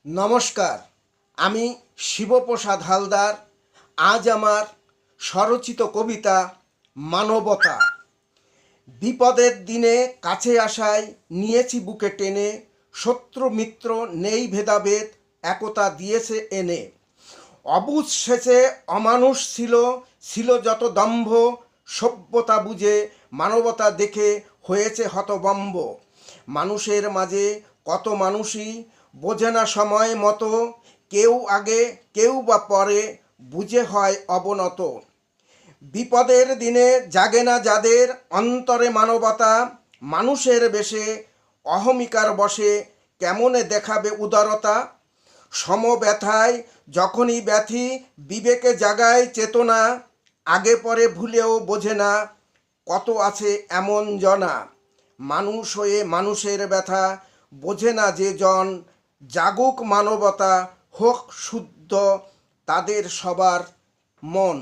নমস্কার, আমি শিবপ্রসাদ হালদার। আজ আমার স্বরচিত কবিতা মানবতা। বিপদের দিনে কাছে আসায় নিয়েছি বুকে টেনে, শত্রু মিত্র নেই ভেদাভেদ, একতা দিয়েছে এনে। অবুঝ শেষে অমানুষ ছিল যত দম্ভ, সভ্যতা বুঝে মানবতা দেখে হয়েছে হতভম্ব। মানুষের মাঝে কত মানুষই বোঝে না সময় মতো, কেউ আগে কেউ বা পরে, বুঝে হয় অবনত। বিপদের দিনে জাগে না যাদের অন্তরে মানবতা, মানুষের বেশে অহমিকার বসে কেমনে দেখাবে উদারতা। সমব্যথায় যখনই ব্যথি বিবেকে জাগায় চেতনা, আগে পরে ভুলেও বোঝে না কত আছে এমন জনা। মানুষ হয়ে মানুষের ব্যথা বোঝে না যে জন, জাগুক মানবতা, হোক শুদ্ধ তাদের সবার মন।